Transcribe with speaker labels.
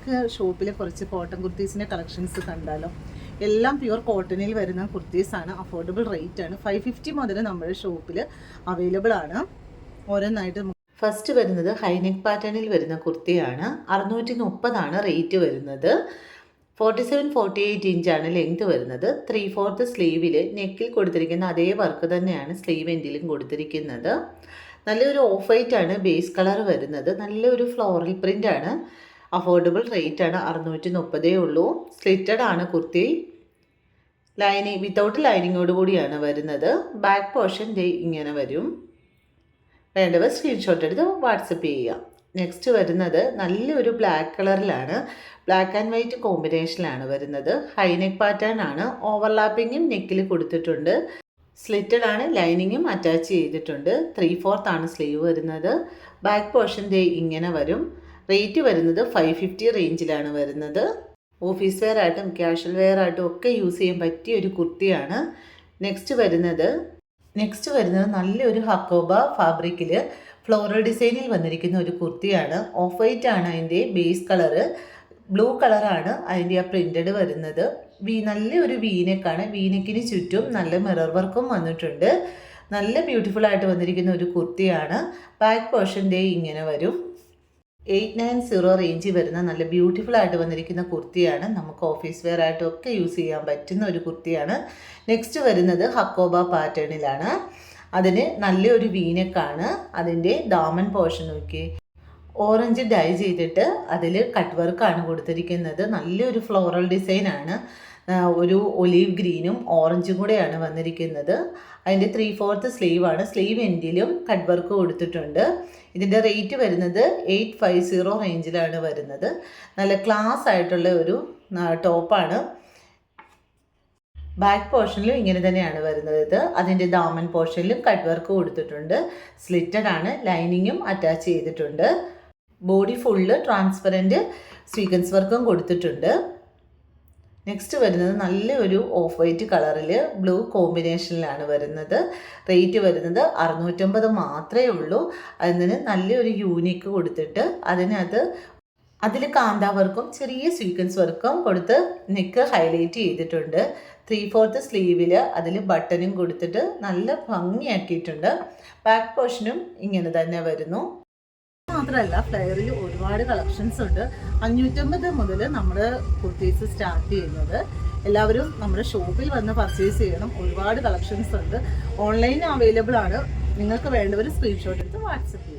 Speaker 1: നമുക്ക് ഷോപ്പിലെ കുറച്ച് cotton കുർത്തീസിൻ്റെ collections കണ്ടാലോ. എല്ലാം പ്യുവർ കോട്ടണിൽ വരുന്ന കുർത്തീസാണ്. അഫോർഡബിൾ റേറ്റ് ആണ്. 550 മുതൽ നമ്മുടെ ഷോപ്പിൽ അവൈലബിൾ ആണ്. ഓരോന്നായിട്ട് ഫസ്റ്റ് വരുന്നത് ഹൈനെക്ക് പാറ്റേണിൽ വരുന്ന കുർത്തിയാണ്. 630 റേറ്റ് വരുന്നത്. 47-48 ഇഞ്ചാണ് ലെങ്ത് വരുന്നത്. 3/4 സ്ലീവിൽ നെക്കിൽ കൊടുത്തിരിക്കുന്ന അതേ വർക്ക് തന്നെയാണ് സ്ലീവ് എൻഡിലും കൊടുത്തിരിക്കുന്നത്. നല്ലൊരു ഓഫ് വൈറ്റ് ആണ് ബേസ് കളർ വരുന്നത്. നല്ലൊരു ഫ്ലോറൽ പ്രിൻ്റ് ആണ്. അഫോർഡബിൾ റേറ്റ് ആണ്. 630 ഉള്ളൂ. സ്ലിറ്റഡ് ആണ് കുർത്തി. ലൈനിങ് വിത്തൗട്ട് ലൈനിങ്ങോട് കൂടിയാണ് വരുന്നത്. ബാക്ക് പോർഷൻ ഇങ്ങനെ വരും. വേണ്ടവർ സ്ക്രീൻഷോട്ട് എടുത്ത് വാട്സപ്പ് ചെയ്യുക. നെക്സ്റ്റ് വരുന്നത് നല്ലൊരു ബ്ലാക്ക് കളറിലാണ്. ബ്ലാക്ക് ആൻഡ് വൈറ്റ് കോമ്പിനേഷനിലാണ് വരുന്നത്. ഹൈനെക്ക് പാറ്റേൺ ആണ്. ഓവർലാപ്പിങ്ങും നെക്കിൽ കൊടുത്തിട്ടുണ്ട്. സ്ലിറ്റഡ് ആണ്. ലൈനിങ്ങും അറ്റാച്ച് ചെയ്തിട്ടുണ്ട്. 3/4 ആണ് സ്ലീവ് വരുന്നത്. ബാക്ക് പോർഷൻ ഇങ്ങനെ വരും. റേറ്റ് വരുന്നത് 550 റേഞ്ചിലാണ് വരുന്നത്. ഓഫീസ് വെയർ ആയിട്ടും ക്യാഷ്വൽ വെയർ ആയിട്ടും ഒക്കെ യൂസ് ചെയ്യാൻ പറ്റിയ ഒരു കുർത്തിയാണ്. നെക്സ്റ്റ് വരുന്നത് നല്ലൊരു ഹക്കോബ ഫാബ്രിക്കിൽ ഫ്ലോറൽ ഡിസൈനിൽ വന്നിരിക്കുന്ന ഒരു കുർത്തിയാണ്. ഓഫ് വൈറ്റ് ആണ് അതിൻ്റെ ബേസ് കളറ്. ബ്ലൂ കളറാണ് അതിൻ്റെ ആ പ്രിൻ്റഡ് വരുന്നത്. നല്ലൊരു വീനെക്കാണ്. വീനെക്കിന് ചുറ്റും നല്ല മിറർ വർക്കും വന്നിട്ടുണ്ട്. നല്ല ബ്യൂട്ടിഫുൾ ആയിട്ട് വന്നിരിക്കുന്ന ഒരു കുർത്തിയാണ്. ബാക്ക് പോർഷൻ ഇങ്ങനെ വരും. 890 റേഞ്ചിൽ വരുന്ന നല്ല ബ്യൂട്ടിഫുൾ ആയിട്ട് വന്നിരിക്കുന്ന കുർത്തിയാണ്. നമുക്ക് ഓഫീസ് വെയർ ആയിട്ടും ഒക്കെ യൂസ് ചെയ്യാൻ പറ്റുന്ന ഒരു കുർത്തിയാണ്. നെക്സ്റ്റ് വരുന്നത് ഹക്കോബ പാറ്റേണിലാണ്. അതിന് നല്ലൊരു വീനെക്കാണ്. അതിൻ്റെ ദാമൻ പോർഷൻ നോക്കി ഓറഞ്ച് ഡൈ ചെയ്തിട്ട് അതിൽ കട്ട് വർക്കാണ് കൊടുത്തിരിക്കുന്നത്. നല്ലൊരു ഫ്ലോറൽ ഡിസൈനാണ്. ഒരു ഒലീവ് ഗ്രീനും ഓറഞ്ചും കൂടെയാണ് വന്നിരിക്കുന്നത്. അതിൻ്റെ 3/4 സ്ലീവാണ്. സ്ലീവ് എൻഡിലും കട്ട് വർക്ക് കൊടുത്തിട്ടുണ്ട്. ഇതിൻ്റെ റേറ്റ് വരുന്നത് 850 റേഞ്ചിലാണ് വരുന്നത്. നല്ല ക്ലാസ് ആയിട്ടുള്ള ഒരു ടോപ്പാണ്. ബാക്ക് പോർഷനിലും ഇങ്ങനെ തന്നെയാണ് വരുന്നത്. അതിൻ്റെ ദാമൻ പോർഷനിലും കട്ട് വർക്ക് കൊടുത്തിട്ടുണ്ട്. സ്ലിറ്റഡ് ആണ്. ലൈനിങ്ങും അറ്റാച്ച് ചെയ്തിട്ടുണ്ട്. ബോഡി ഫുള്ള് ട്രാൻസ്പെറൻറ്റ് സ്വീക്വൻസ് വർക്കും കൊടുത്തിട്ടുണ്ട്. നെക്സ്റ്റ് വരുന്നത് നല്ലൊരു ഓഫ് വൈറ്റ് കളറിൽ ബ്ലൂ കോമ്പിനേഷനിലാണ് വരുന്നത്. റേറ്റ് വരുന്നത് 650 മാത്രമേ ഉള്ളൂ. അതിന് നല്ലൊരു യൂണിക്ക് കൊടുത്തിട്ട് അതിൽ കാന്താ വർക്കും ചെറിയ സ്വീക്വൻസ് വർക്കും കൊടുത്ത് നെക്ക് ഹൈലൈറ്റ് ചെയ്തിട്ടുണ്ട്. 3/4 സ്ലീവിൽ അതിൽ ബട്ടനും കൊടുത്തിട്ട് നല്ല ഭംഗിയാക്കിയിട്ടുണ്ട്. ബാക്ക് പോർഷനും ഇങ്ങനെ തന്നെ വരുന്നു. മാത്രമല്ല ഫ്ലെയറിൽ ഒരുപാട് കളക്ഷൻസ് ഉണ്ട്. 550 മുതൽ നമ്മുടെ കുർത്തീസ് സ്റ്റാർട്ട് ചെയ്യുന്നത്. എല്ലാവരും നമ്മുടെ ഷോപ്പിൽ വന്ന് പർച്ചേസ് ചെയ്യണം. ഒരുപാട് കളക്ഷൻസ് ഉണ്ട്. ഓൺലൈൻ അവൈലബിൾ ആണ്. നിങ്ങൾക്ക് വേണ്ടവർ സ്ക്രീൻഷോട്ട് എടുത്ത് വാട്സപ്പ് ചെയ്യും.